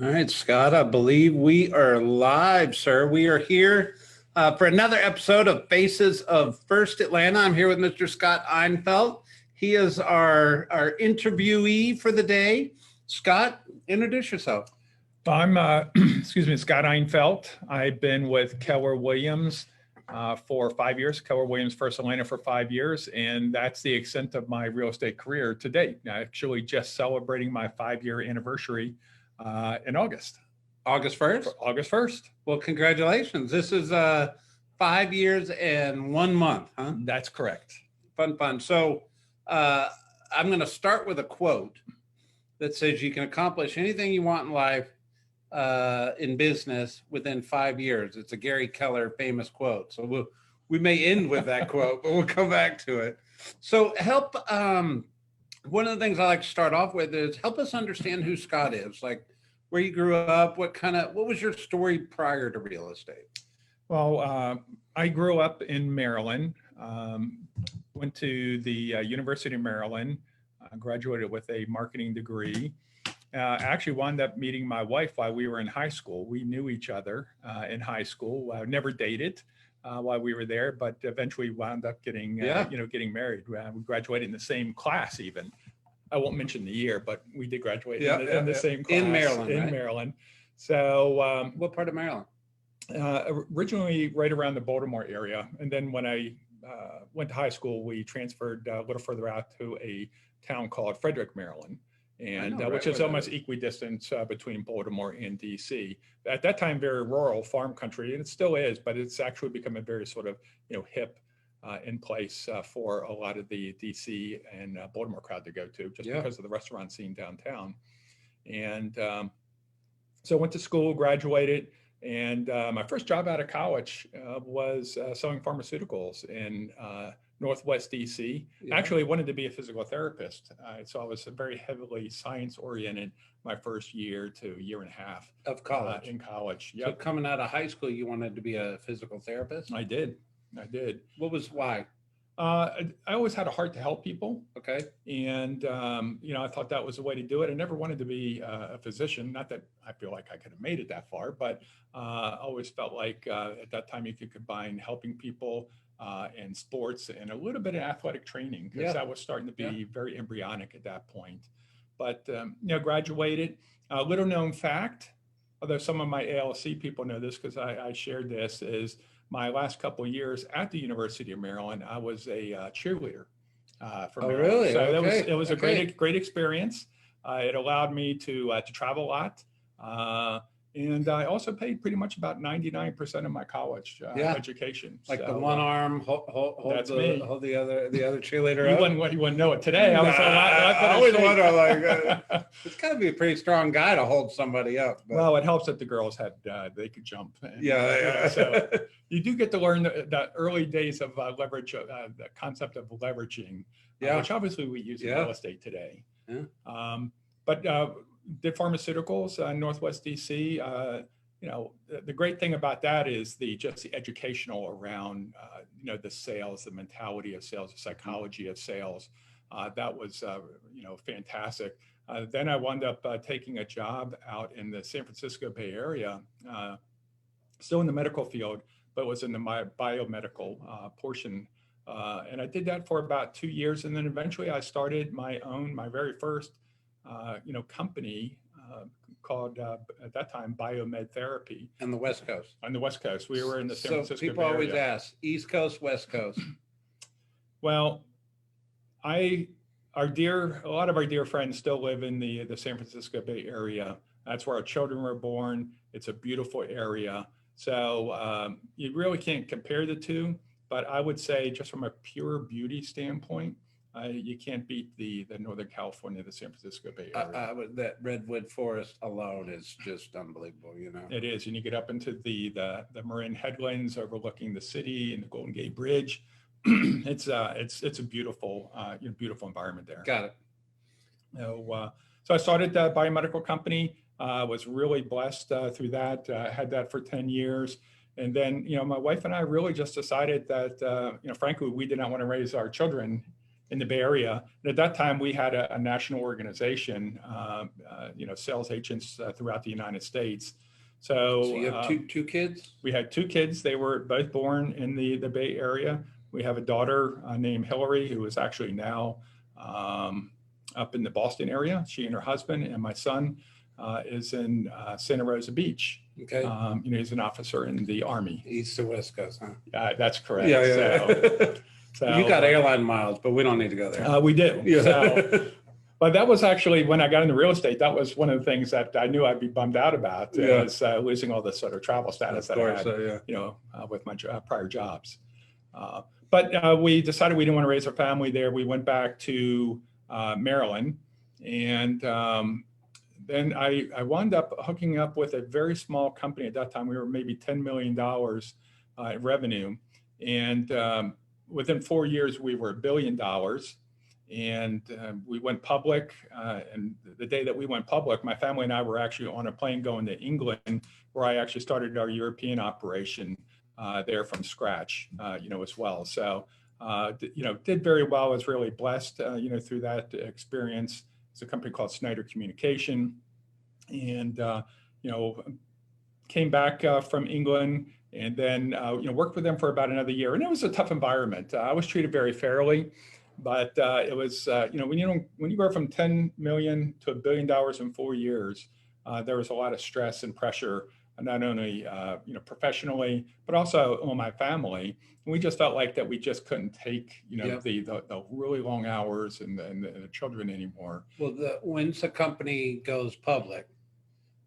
All right, Scott, I believe we are live, sir. We are here for another episode of Faces of First Atlanta. I'm here with Mr. Scott Einfeldt. He is our interviewee for the day. Scott, introduce yourself. I'm, excuse me, Scott Einfeldt. I've been with Keller Williams for 5 years, Keller Williams First Atlanta for 5 years, and that's the extent of my real estate career to date. Actually, just celebrating my 5-year anniversary in August. August 1st? August 1st. Well, congratulations. This is 5 years and 1 month, huh? That's correct. Fun. So I'm going to start with a quote that says you can accomplish anything you want in life in business within 5 years. It's a Gary Keller famous quote. So we may end with that quote, but we'll come back to it. So help. One of the things I like to start off with is help us understand who Scott is, like where you grew up, what was your story prior to real estate? Well, I grew up in Maryland, went to the University of Maryland, graduated with a marketing degree. Actually wound up meeting my wife while we were in high school. We knew each other in high school, never dated while we were there, but eventually wound up getting married. We graduated in the same class even. I won't mention the year, but we did graduate in the same class. In Maryland, In right? Maryland. So what part of Maryland? Originally right around the Baltimore area. And then when I went to high school, we transferred a little further out to a town called Frederick, Maryland. And which is almost equidistant between Baltimore and DC. At that time, very rural farm country, and it still is, but it's actually become a very sort of hip in place for a lot of the DC and Baltimore crowd to go to, just because of the restaurant scene downtown. And so I went to school, graduated, and my first job out of college was selling pharmaceuticals in Northwest DC. Actually wanted to be a physical therapist. So I was very heavily science oriented my first year to year and a half of college. In college. So coming out of high school, you wanted to be a physical therapist? I did. Why? I always had a heart to help people. Okay. And, I thought that was the way to do it. I never wanted to be a physician. Not that I feel like I could have made it that far, but I always felt like at that time you could combine helping people and sports and a little bit of athletic training, because that was starting to be very embryonic at that point. But, graduated. Little known fact, although some of my ALC people know this because I shared this, is my last couple of years at the University of Maryland, I was a cheerleader for Maryland. Really? So okay. it was a great experience. It allowed me to travel a lot. And I also paid pretty much about 99% of my college education. Like so, the one arm hold the other cheerleader you up. Wouldn't know it today. I always wonder, like, it's got to be a pretty strong guy to hold somebody up. But. Well, it helps that the girls they could jump. And, so you do get to learn the early days of leverage, the concept of leveraging, which obviously we use in real estate today. Yeah. But did pharmaceuticals in Northwest DC. The great thing about that is the educational around, the sales, the mentality of sales, the psychology of sales. That was, fantastic. Then I wound up taking a job out in the San Francisco Bay Area, still in the medical field, but was in the biomedical portion. And I did that for about 2 years. And then eventually I started my very first company called at that time Biomed Therapy. On the West Coast. On the West Coast, we were in the San Francisco Bay Area. People always ask, East Coast, West Coast. Well, a lot of our dear friends still live in the San Francisco Bay Area. That's where our children were born. It's a beautiful area. So you really can't compare the two, but I would say just from a pure beauty standpoint, you can't beat the Northern California, the San Francisco Bay Area. That redwood forest alone is just unbelievable, It is, and you get up into the Marin headlands overlooking the city and the Golden Gate Bridge. It's a beautiful beautiful environment there. Got it. So I started a biomedical company. Was really blessed through that. Had that for 10 years. And then, my wife and I really just decided that, frankly, we did not want to raise our children in the Bay Area. And at that time, we had a national organization, sales agents throughout the United States. So you have two kids? We had 2 kids. They were both born in the Bay Area. We have a daughter named Hillary, who is actually now up in the Boston area, she and her husband, and my son is in Santa Rosa Beach. Okay. He's an officer in the Army. East to West Coast, huh? That's correct. Yeah. So you got airline miles, but we don't need to go there. We do. Yeah. But that was actually, when I got into real estate, that was one of the things that I knew I'd be bummed out about, was losing all the sort of travel status that I had, with my prior jobs. But we decided we didn't want to raise a family there. We went back to Maryland, and then I wound up hooking up with a very small company. At that time, we were maybe $10 million in revenue. And within 4 years, we were $1 billion. And we went public. And the day that we went public, my family and I were actually on a plane going to England, where I actually started our European operation there from scratch, as well. So, did very well. I was really blessed, through that experience. It's a company called Snyder Communication, and, came back from England, and then, worked with them for about another year. And it was a tough environment. I was treated very fairly, but it was, when you go from 10 million to $1 billion in 4 years, there was a lot of stress and pressure, not only, professionally, but also on my family. And we just felt like that we just couldn't take, the really long hours and the children anymore. Well, once a company goes public,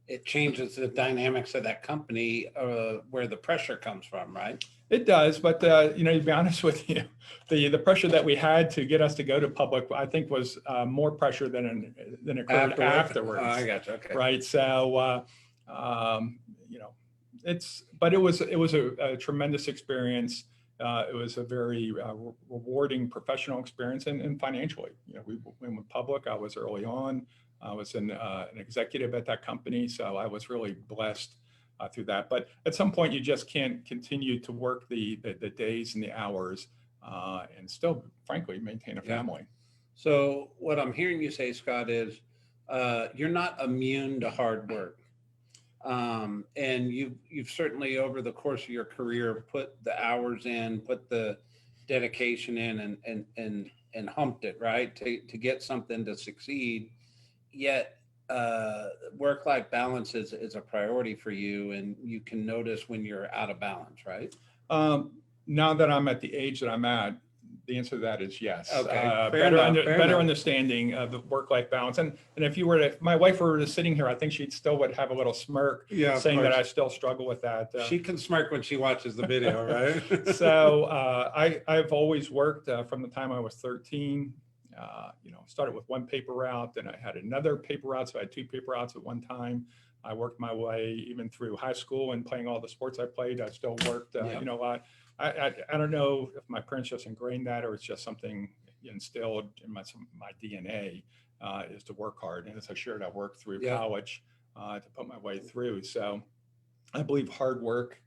it changes the dynamics of that company, where the pressure comes from, right? It does, but to be honest with you, the pressure that we had to get us to go to public, I think, was more pressure than occurred afterwards. I got you. Okay. Right. So, but it was a tremendous experience. It was a very rewarding professional experience, and financially, we went public. I was early on. I was an executive at that company, so I was really blessed through that. But at some point, you just can't continue to work the days and the hours and still, frankly, maintain a family. So what I'm hearing you say, Scott, is you're not immune to hard work. And you've certainly, over the course of your career, put the hours in, put the dedication in, and humped it, right, to get something to succeed. Yet work-life balance is a priority for you, and you can notice when you're out of balance, right? Now that I'm at the age that I'm at, the answer to that is yes. Okay. Better understanding of the work-life balance. And if my wife were sitting here, I think she still would have a little smirk, saying that I still struggle with that. She can smirk when she watches the video, right? So I've always worked from the time I was 13. Started with one paper route, then I had another paper route, so I had 2 paper routes at one time. I worked my way even through high school, and playing all the sports I played, I still worked, a lot. I don't know if my parents just ingrained that, or it's just something instilled in my DNA, is to work hard. And as I shared, I worked through college to put my way through. So I believe hard work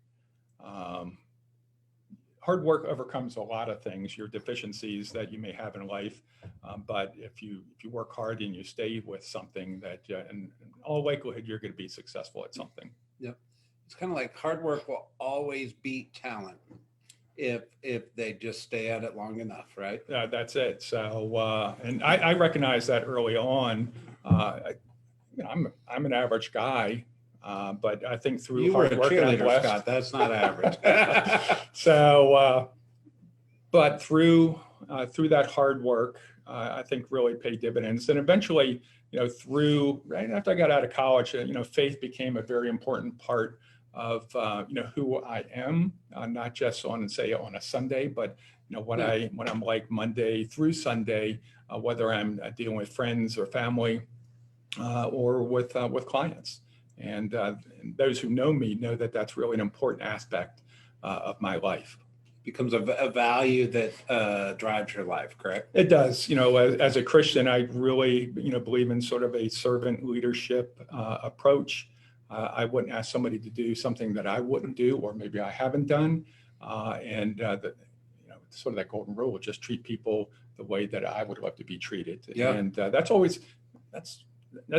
overcomes a lot of things, your deficiencies that you may have in life. But if you work hard and you stay with something, that in all likelihood, you're going to be successful at something. Yep. It's kind of like hard work will always beat talent if they just stay at it long enough, right? That's it. So, and I recognize that early on. I'm an average guy. But I think through hard work, you were a cheerleader, Scott. That's not average. So, but through that hard work, I think really paid dividends. And eventually, right after I got out of college, faith became a very important part of who I am, not just on a Sunday, but when I'm like Monday through Sunday, whether I'm dealing with friends or family, or with clients. And those who know me know that that's really an important aspect of my life. Becomes a value that drives your life, correct? It does. As a Christian, I really, believe in sort of a servant leadership approach. I wouldn't ask somebody to do something that I wouldn't do, or maybe I haven't done. Sort of that golden rule: just treat people the way that I would love to be treated. Yeah. And that's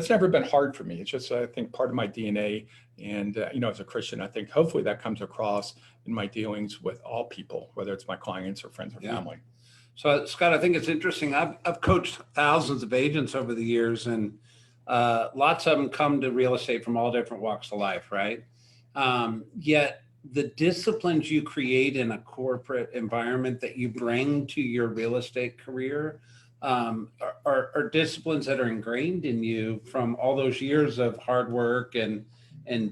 never been hard for me. It's just, I think, part of my DNA. And, as a Christian, I think hopefully that comes across in my dealings with all people, whether it's my clients or friends or family. So, Scott, I think it's interesting. I've coached thousands of agents over the years, and lots of them come to real estate from all different walks of life, right? Yet the disciplines you create in a corporate environment that you bring to your real estate career are disciplines that are ingrained in you from all those years of hard work and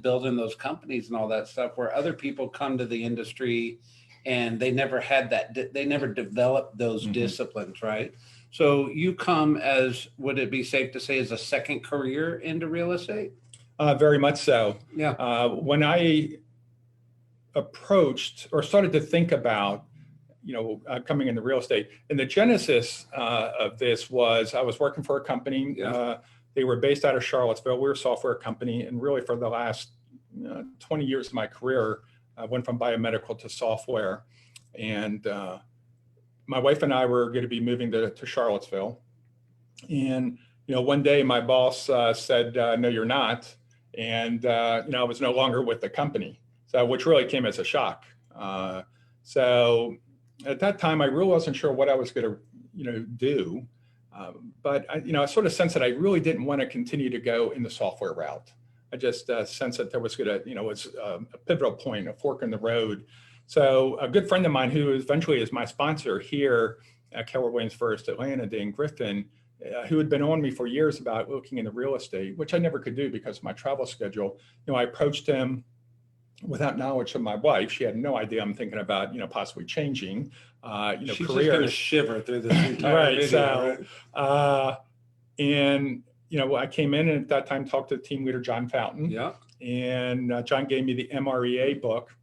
building those companies and all that stuff, where other people come to the industry and they never had that, they never developed those disciplines, right? So you come as, would it be safe to say, as a second career into real estate? Very much so. Yeah. When I approached or started to think about, coming into real estate, and the genesis of this was I was working for a company. They were based out of Charlottesville. We were a software company, and really for the last 20 years of my career, I went from biomedical to software. And my wife and I were going to be moving to Charlottesville. And, one day my boss said, no, you're not. And, I was no longer with the company. So, which really came as a shock. So at that time, I really wasn't sure what I was going to, do. But I sort of sensed that I really didn't want to continue to go in the software route. I just sensed that there was going to, was a pivotal point, a fork in the road. So a good friend of mine who eventually is my sponsor here at Keller Williams First Atlanta, Dan Griffin, who had been on me for years about looking into real estate, which I never could do because of my travel schedule. I approached him without knowledge of my wife. She had no idea I'm thinking about, possibly changing, She's careers. Just going to shiver through this entire right. video. So, and, I came in and at that time talked to team leader, John Fountain. Yeah. And John gave me the MREA book.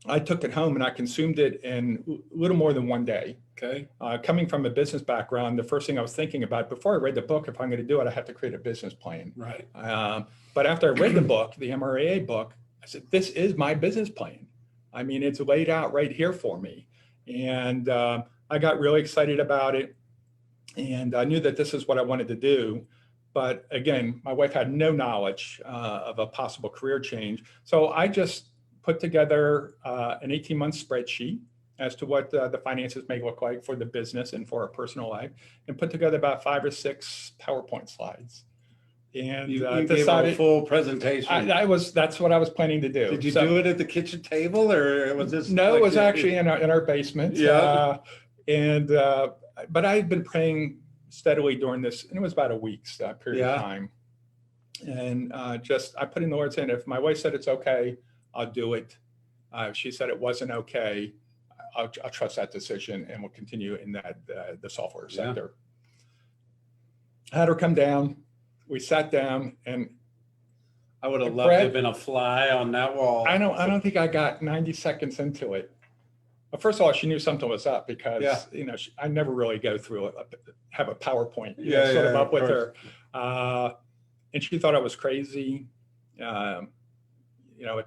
I took it home and I consumed it in a little more than one day. Okay. Coming from a business background, the first thing I was thinking about before I read the book, if I'm going to do it, I have to create a business plan. Right. But after I read the book, the MREA book, I said, this is my business plan. I mean, it's laid out right here for me. And I got really excited about it. And I knew that this is what I wanted to do. But again, my wife had no knowledge of a possible career change. So I just put together an 18-month spreadsheet as to what the finances may look like for the business and for our personal life, and put together about 5 or 6 PowerPoint slides. And you decided gave a full presentation. That's what I was planning to do. Did you do it at the kitchen table, or was this? No, it was actually in our basement. Yeah. But I had been praying steadily during this, and it was about a week's period of time. And I put in the Lord's hand, if my wife said it's okay, I'll do it. If she said it wasn't okay, I'll trust that decision, and we'll continue in the software sector. I had her come down. We sat down, and I would have loved to have been a fly on that wall. I don't think I got 90 seconds into it. But first of all, she knew something was up because I never really go through have a PowerPoint up with her, and she thought I was crazy. At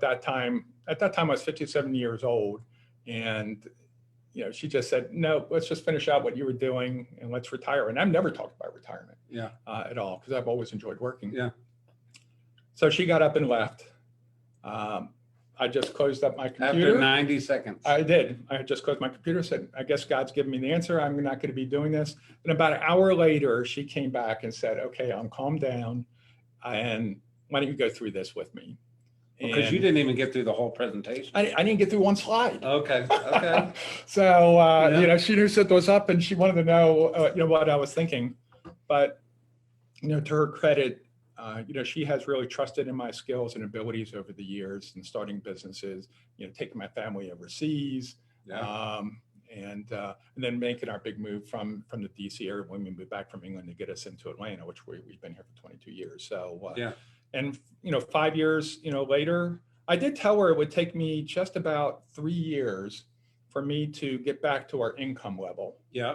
that time I was 57 years old, and she just said, no, let's just finish out what you were doing and let's retire. And I've never talked about retirement at all, because I've always enjoyed working. Yeah. So she got up and left. I just closed up my computer. After 90 seconds. I did. I just closed my computer, said, I guess God's given me the answer. I'm not going to be doing this. And about an hour later, she came back and said, okay, I'm calmed down. And why don't you go through this with me? Because you didn't even get through the whole presentation. I didn't get through one slide. Okay. So, she knew something was up, and she wanted to know, what I was thinking. But, to her credit, she has really trusted in my skills and abilities over the years in starting businesses, taking my family overseas, and then making our big move from the DC area when we moved back from England to get us into Atlanta, which we've been here for 22 years. So, and 5 years, later, I did tell her it would take me just about 3 years for me to get back to our income level. Yeah.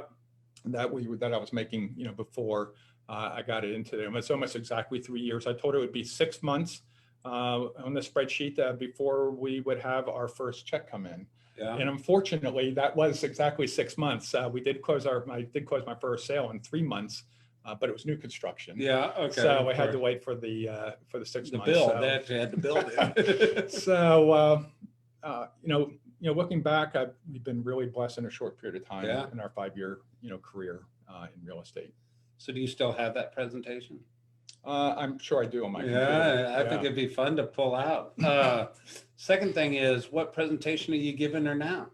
That I was making, before I got it into them. It's almost exactly 3 years. I told her it would be 6 months on the spreadsheet before we would have our first check come in. Yeah. And unfortunately, that was exactly 6 months. I did close my first sale in 3 months, but it was new construction. Yeah. Okay. So I had to wait for the 6 months. Build. So, They actually had to build it. so looking back, we've been really blessed in a short period of time Yeah. in our 5-year career in real estate. So do you still have that presentation? I'm sure I do on my Yeah, computer. I think it'd be fun to pull out. Second thing is, what presentation are you giving her now?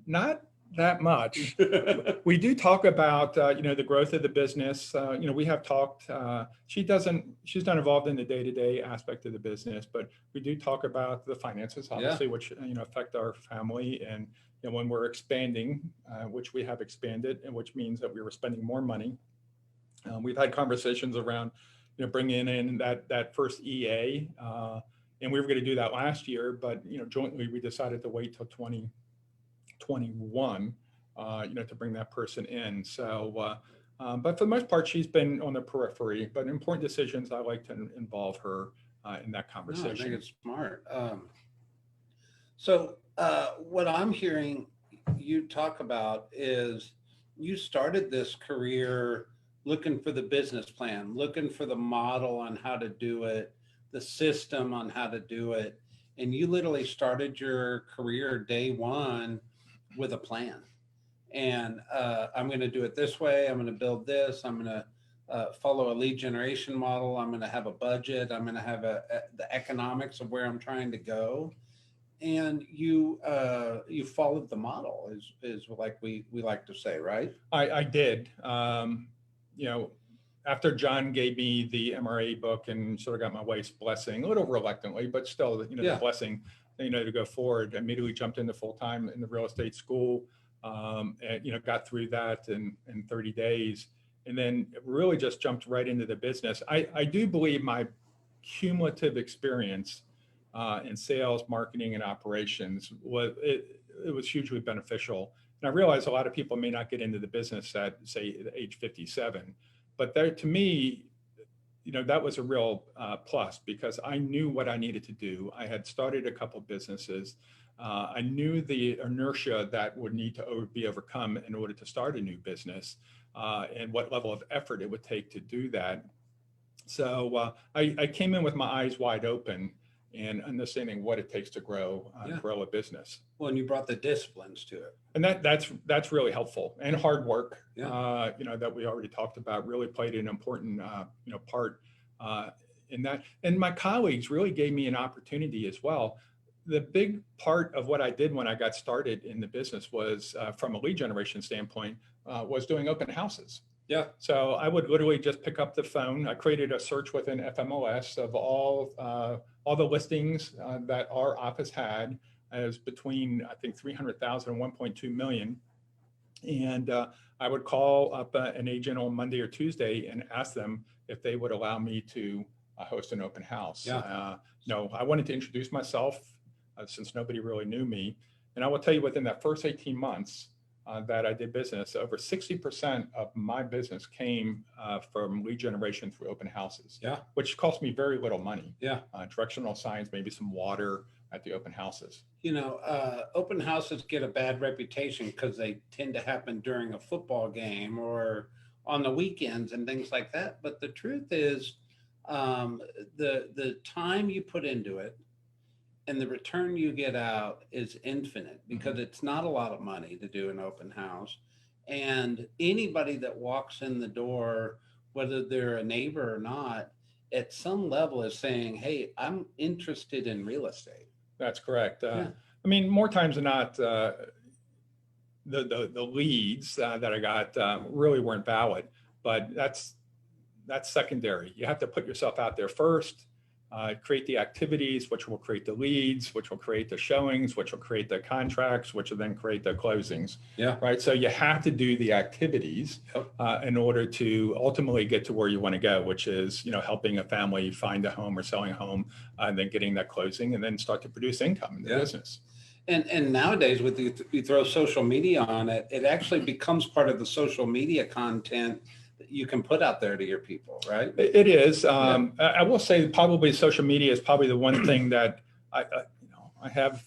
Not that much. We do talk about the growth of the business. We have talked. She's not involved in the day-to-day aspect of the business, but we do talk about the finances, obviously, which affect our family. And when we're expanding, which we have expanded, and which means that we were spending more money. We've had conversations around bringing in that first EA, and we were going to do that last year, but jointly we decided to wait till 2021 to bring that person in. So but for the most part, she's been on the periphery, but important decisions, I like to involve her in that conversation. No, I think it's smart. So what I'm hearing you talk about is you started this career looking for the business plan, looking for the model on how to do it, the system on how to do it. And you literally started your career day one with a plan. And I'm going to do it this way. I'm going to build this. I'm going to follow a lead generation model. I'm going to have a budget. I'm going to have the economics of where I'm trying to go. And you followed the model is like we like to say, right? I did. After John gave me the MRA book and sort of got my wife's blessing, a little reluctantly, but still, the blessing, to go forward, I immediately jumped into full-time in the real estate school, and, got through that in 30 days, and then really just jumped right into the business. I do believe my cumulative experience in sales, marketing, and operations was hugely beneficial. And I realize a lot of people may not get into the business at, say, age 57, but there, to me, that was a real plus because I knew what I needed to do. I had started a couple businesses. I knew the inertia that would need to be overcome in order to start a new business, and what level of effort it would take to do that. So I came in with my eyes wide open and understanding what it takes to grow a business. Well, and you brought the disciplines to it. And that's really helpful, and hard work, that we already talked about really played an important, part in that. And my colleagues really gave me an opportunity as well. The big part of what I did when I got started in the business was, from a lead generation standpoint, was doing open houses. Yeah. So I would literally just pick up the phone. I created a search within FMLS of all the listings that our office had, as between, I think, 300,000 and 1.2 million. And I would call up an agent on Monday or Tuesday and ask them if they would allow me to host an open house. Yeah. I wanted to introduce myself since nobody really knew me. And I will tell you, within that first 18 months that I did business, over 60% of my business came from lead generation through open houses, which cost me very little money. Directional signs, maybe some water at the open houses. Open houses get a bad reputation because they tend to happen during a football game or on the weekends and things like that. But the truth is, the time you put into it and the return you get out is infinite, because it's not a lot of money to do an open house. And anybody that walks in the door, whether they're a neighbor or not, at some level is saying, hey, I'm interested in real estate. That's correct. I mean, more times than not, the leads that I got really weren't valid, but that's secondary. You have to put yourself out there first, create the activities, which will create the leads, which will create the showings, which will create the contracts, which will then create the closings. Right. So you have to do the activities in order to ultimately get to where you want to go, which is, helping a family find a home or selling a home, and then getting that closing, and then start to produce income in the business. And nowadays, with you throw social media on it, it actually becomes part of the social media content that you can put out there to your people, right? It is. I will say probably social media is probably the one thing that I have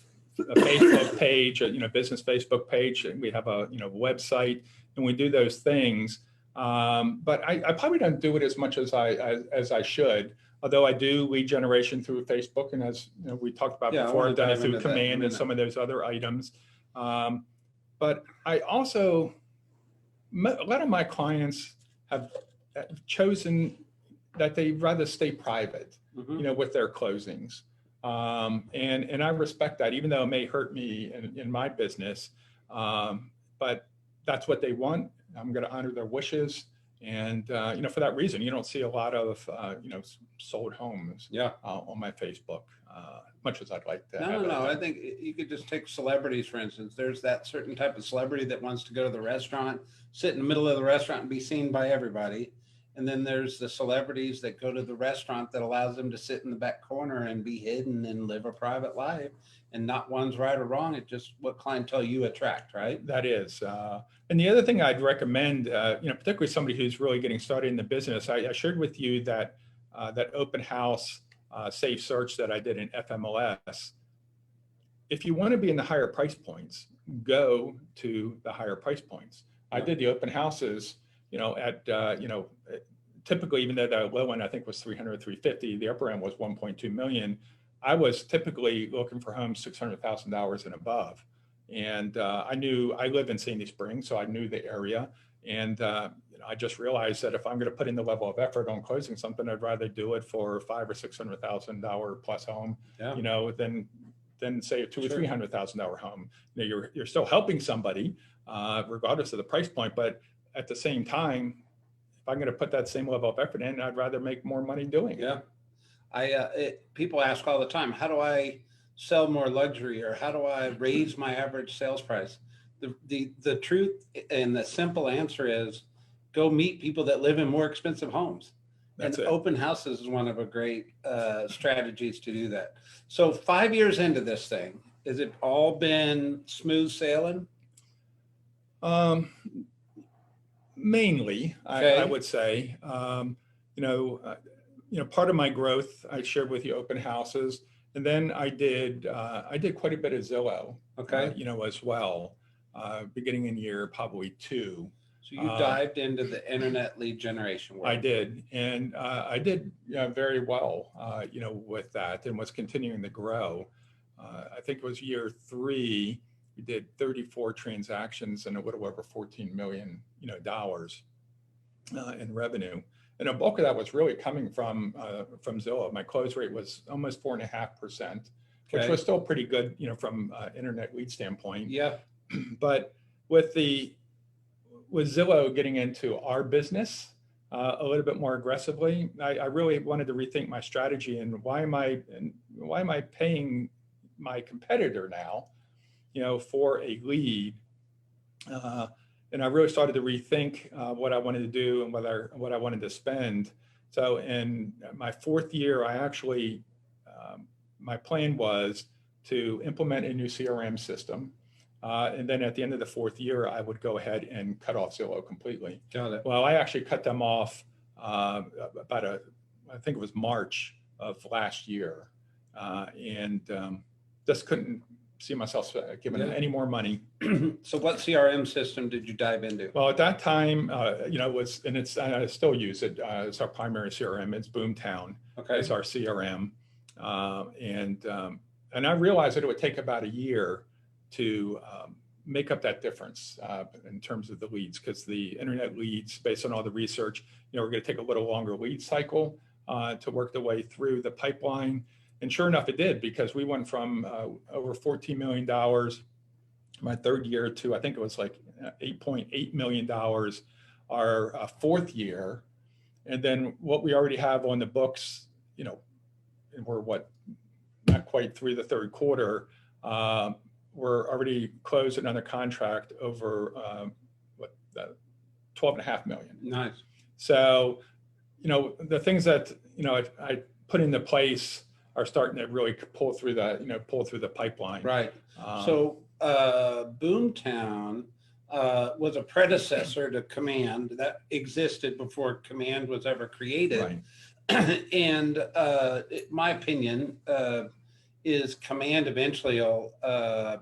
a Facebook page, business Facebook page, and we have a website, and we do those things. But I probably don't do it as much as I should. Although I do lead generation through Facebook, and as we talked about before, I've done it through Command and some of those other items. But I also, a lot of my clients have chosen that they'd rather stay private, with their closings. And I respect that, even though it may hurt me in my business. But that's what they want. I'm going to honor their wishes. And, for that reason, you don't see a lot of, sold homes on my Facebook, much as I'd like to. No. I think you could just take celebrities, for instance. There's that certain type of celebrity that wants to go to the restaurant, sit in the middle of the restaurant and be seen by everybody. And then there's the celebrities that go to the restaurant that allows them to sit in the back corner and be hidden and live a private life. And not one's right or wrong. It's just what clientele you attract, right? That is. And the other thing I'd recommend, particularly somebody who's really getting started in the business, I shared with you that open house safe search that I did in FMLS. If you want to be in the higher price points, go to the higher price points. I did the open houses, at typically, even though the low end I think was 300, 350, the upper end was 1.2 million. I was typically looking for homes $600,000 and above. And I knew I live in Sandy Springs, so I knew the area. And I just realized that if I'm going to put in the level of effort on closing something, I'd rather do it for $500,000 or $600,000 plus home, than say a $200,000 or $300,000 home. You're still helping somebody, regardless of the price point. But at the same time, if I'm going to put that same level of effort in, I'd rather make more money doing it. People ask all the time, how do I sell more luxury, or how do I raise my average sales price? The truth and the simple answer is go meet people that live in more expensive homes. That's and it. Open houses is one of a great strategies to do that. So 5 years into this thing, has it all been smooth sailing? Mainly, okay. I would say. Part of my growth, I shared with you open houses, and then I did quite a bit of Zillow, as well, beginning in year probably 2. So you dived into the internet lead generation world. I did, and I did very well, with that, and was continuing to grow. I think it was year 3. We did 34 transactions and a little over $14 million, in revenue. And a bulk of that was really coming from Zillow. My close rate was almost 4.5%, which was still pretty good, from internet lead standpoint. Yeah. But with Zillow getting into our business a little bit more aggressively, I really wanted to rethink my strategy and why am I paying my competitor now, for a lead. And I really started to rethink what I wanted to do and what I wanted to spend. So in my 4th year, I actually, my plan was to implement a new CRM system. And then at the end of the 4th year, I would go ahead and cut off Zillow completely. Got it. Well, I actually cut them off I think it was March of last year. And just couldn't see myself giving any more money. So what CRM system did you dive into? Well, at that time, I still use it. It's our primary CRM. It's Boomtown. Okay. It's our CRM. And I realized that it would take about a year to make up that difference in terms of the leads, because the internet leads, based on all the research, we're going to take a little longer lead cycle to work the way through the pipeline. And sure enough, it did, because we went from over $14 million my 3rd year to, I think it was like $8.8 million our 4th year. And then what we already have on the books, and we're not quite through the 3rd quarter, we're already closed another contract over $12.5 million. Nice. So, the things that, I put into place are starting to really pull through the pipeline. Right. So Boomtown was a predecessor to Command that existed before Command was ever created. Right. And in my opinion, is Command eventually will,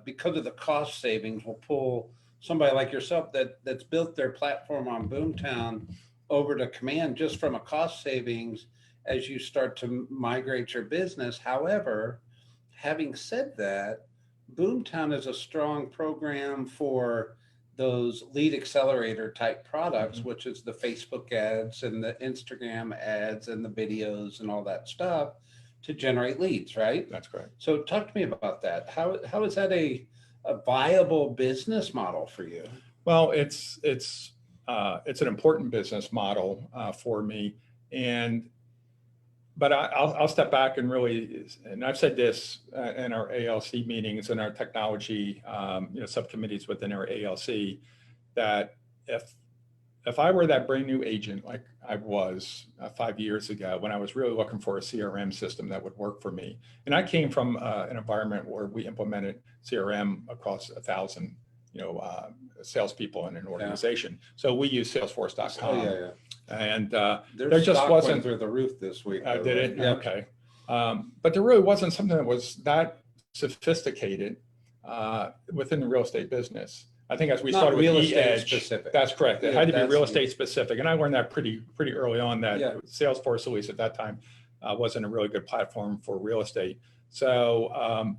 because of the cost savings, will pull somebody like yourself that's built their platform on Boomtown over to Command just from a cost savings as you start to migrate your business. However, having said that, Boomtown is a strong program for those lead accelerator type products, which is the Facebook ads and the Instagram ads and the videos and all that stuff to generate leads, right? That's correct. So talk to me about that. How is that a viable business model for you? Well, it's an important business model for me, but I'll step back and really, and I've said this in our ALC meetings and our technology subcommittees within our ALC, that if I were that brand new agent like I was 5 years ago, when I was really looking for a CRM system that would work for me, and I came from an environment where we implemented CRM across 1,000 salespeople in an organization. So we use Salesforce.com. Oh, yeah. And there just wasn't through the roof this week. Did it? Yeah. Okay. But there really wasn't something that was that sophisticated within the real estate business. I think as we started with real estate E-Edge, specific. that's correct. It Yeah, had to be that's real estate specific, and I learned that pretty early on. That Salesforce, at least at that time, wasn't a really good platform for real estate. So,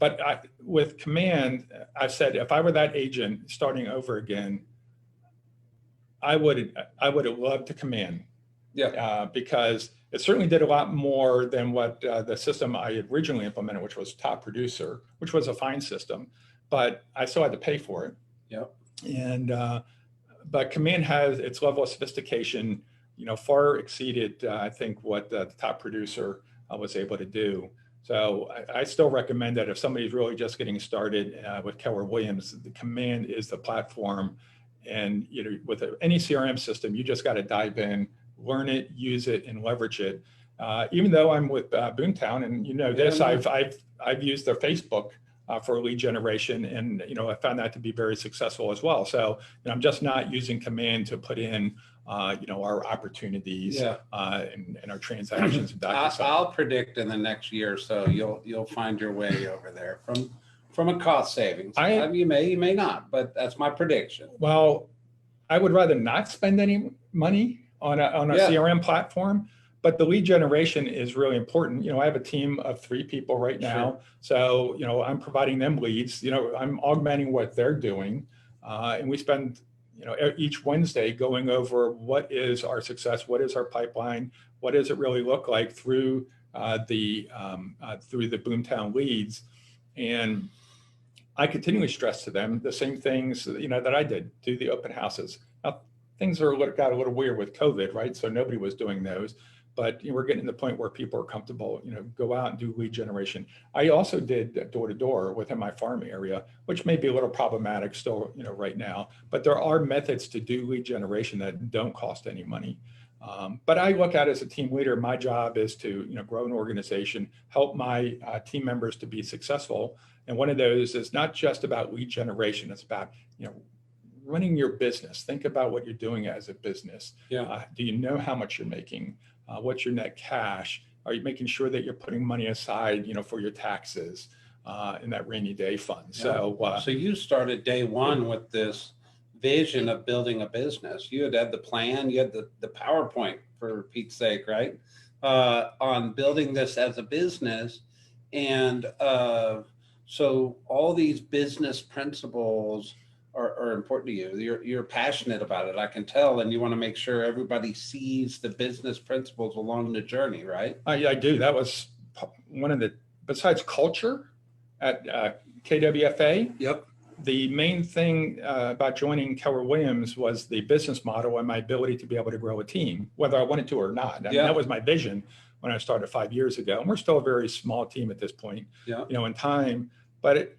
with Command, I've said if I were that agent starting over again, I would have loved to Command. Yeah. Because it certainly did a lot more than what the system I had originally implemented, which was Top Producer, which was a fine system, but I still had to pay for it. Yep. And but Command has its level of sophistication, far exceeded I think what the Top Producer was able to do. So I still recommend that if somebody's really just getting started with Keller Williams, the Command is the platform. And with any CRM system, you just got to dive in, learn it, use it, and leverage it. Even though I'm with Boomtown, and I've used their Facebook for lead generation, and I found that to be very successful as well. So I'm just not using Command to put in our opportunities and our transactions. I'll predict in the next year or so you'll find your way over there from a cost savings. You may not, but that's my prediction. Well, I would rather not spend any money on a CRM platform, but the lead generation is really important. I have a team of 3 people right now. Sure. So, I'm providing them leads, I'm augmenting what they're doing. And we spend, each Wednesday going over what is our success, what is our pipeline, what does it really look like through the Boomtown leads. And I continually stress to them the same things, that I did, do the open houses. Now, things got a little weird with COVID, right? So nobody was doing those, but we're getting to the point where people are comfortable, go out and do lead generation. I also did door to door within my farm area, which may be a little problematic still, right now, but there are methods to do lead generation that don't cost any money. But I look at it as a team leader. My job is to, grow an organization, help my team members to be successful. And one of those is not just about lead generation. It's about, running your business. Think about what you're doing as a business. Yeah. Do you know how much you're making? What's your net cash? Are you making sure that you're putting money aside, for your taxes in that rainy day fund? Yeah. So you started day one with this vision of building a business. You had the plan, you had the PowerPoint, for Pete's sake, right? On building this as a business. And so all these business principles are important to you. You're passionate about it, I can tell, and you want to make sure everybody sees the business principles along the journey, right? I do. That was one of besides culture at KWFA. Yep. The main thing about joining Keller Williams was the business model and my ability to be able to grow a team, whether I wanted to or not. I mean, that was my vision when I started 5 years ago. And we're still a very small team at this point, in time. But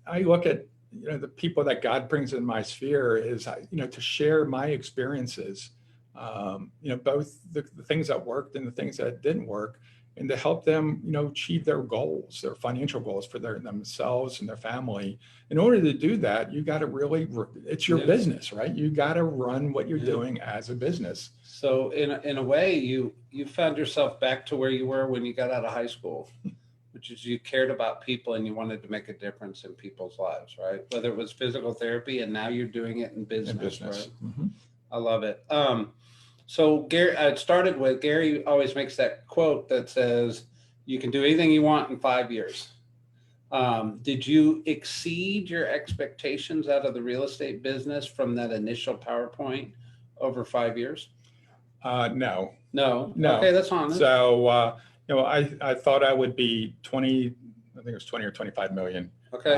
I look at the people that God brings in my sphere is, to share my experiences, both the things that worked and the things that didn't work, and to help them, achieve their goals, their financial goals for themselves and their family. In order to do that, you got to really, it's your business, right? You got to run what you're doing as a business. So in a way, you found yourself back to where you were when you got out of high school. which is you cared about people and you wanted to make a difference in people's lives, right? Whether it was physical therapy and now you're doing it in business. Right? Mm-hmm. I love it. So Gary, I started with Gary always makes that quote that says, you can do anything you want in 5 years. Did you exceed your expectations out of the real estate business from that initial PowerPoint over 5 years? No. Okay, that's honest. So, I thought I would be 20, I think it was 20 or 25 million, Okay.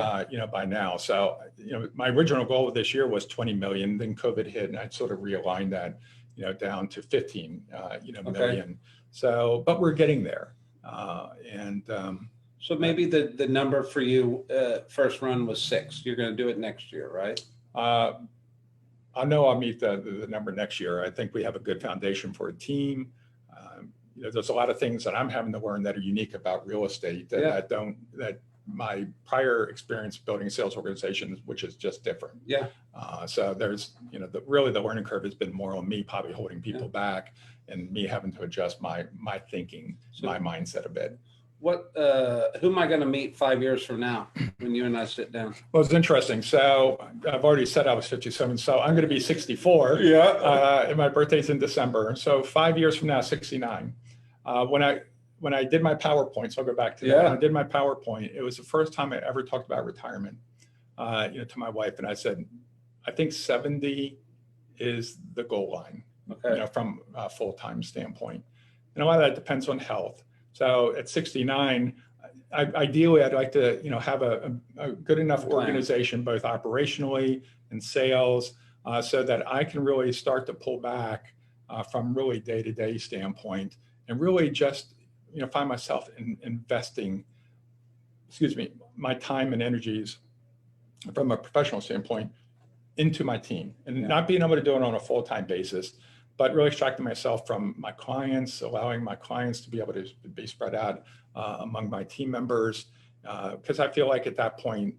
by now. So, my original goal this year was 20 million, then COVID hit and I sort of realigned that, down to 15, million. So, but we're getting there. So maybe the number for you first run was 6. You're going to do it next year, right? I know I'll meet the number next year. I think we have a good foundation for a team. There's a lot of things that I'm having to learn that are unique about real estate that my prior experience building sales organizations, which is just different. Yeah. So there's, really the learning curve has been more on me probably holding people back and me having to adjust my thinking, my mindset a bit. Who am I going to meet 5 years from now when you and I sit down? Well, it's interesting. So I've already said I was 57, so I'm going to be 64. Yeah. And my birthday's in December. So 5 years from now, 69. When I did my PowerPoint, so I'll go back to that. When I did my PowerPoint, it was the first time I ever talked about retirement, to my wife. And I said, I think 70 is the goal line, from a full-time standpoint. And a lot of that depends on health. So at 69, ideally, I'd like to, have a good enough organization, both operationally and sales, so that I can really start to pull back from really day-to-day standpoint and really just, find myself investing, my time and energies from a professional standpoint into my team and not being able to do it on a full-time basis, but really extracting myself from my clients, allowing my clients to be able to be spread out among my team members. Because I feel like at that point,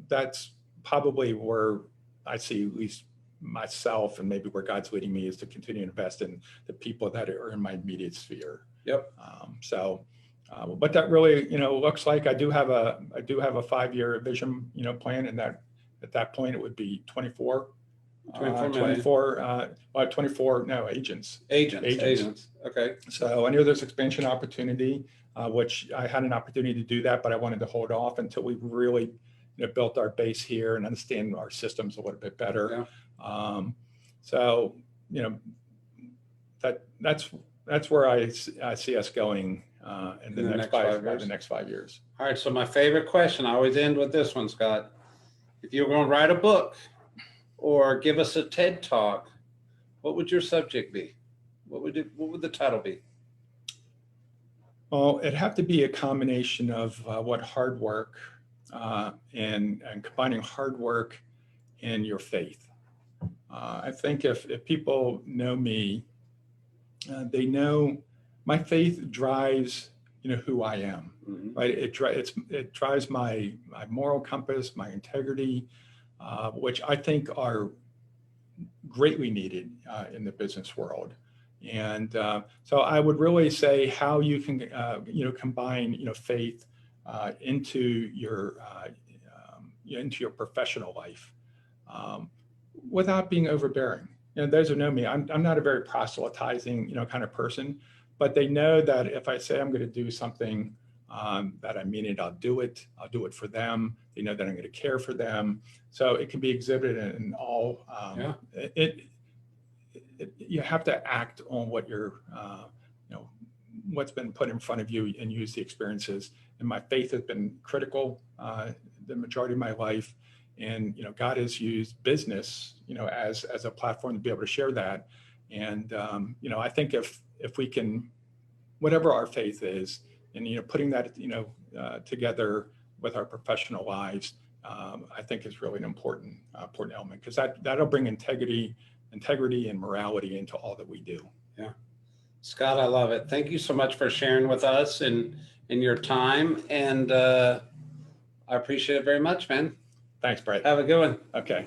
that's probably where I see at least myself and maybe where God's leading me is to continue to invest in the people that are in my immediate sphere. Yep. What that really, looks like, I do have a 5-year vision, plan, and that at that point it would be 24 agents. Okay. So I knew there's expansion opportunity, which I had an opportunity to do that, but I wanted to hold off until we really built our base here and understand our systems a little bit better. Yeah. That's where I see us going in the next 5 years. All right. So my favorite question, I always end with this one, Scott. If you were going to write a book or give us a TED Talk, what would your subject be? What would the title be? Well, it'd have to be a combination of what hard work and combining hard work and your faith. I think if people know me, they know my faith drives who I am. Mm-hmm. Right? It drives my moral compass, my integrity, which I think are greatly needed in the business world. And so I would really say how you can, combine, faith into your professional life without being overbearing. Those who know me, I'm not a very proselytizing, kind of person, but they know that if I say I'm going to do something, that I mean it, I'll do it for them. They know that I'm going to care for them. So it can be exhibited in all, you have to act on what what's been put in front of you and use the experiences. And my faith has been critical the majority of my life. And, God has used business, as a platform to be able to share that. And, I think if we can, whatever our faith is, and, putting that, together with our professional lives, I think is really an important element, because that'll bring integrity and morality into all that we do. Yeah. Scott, I love it. Thank you so much for sharing with us and your time. And I appreciate it very much, man. Thanks, Brett. Have a good one. Okay.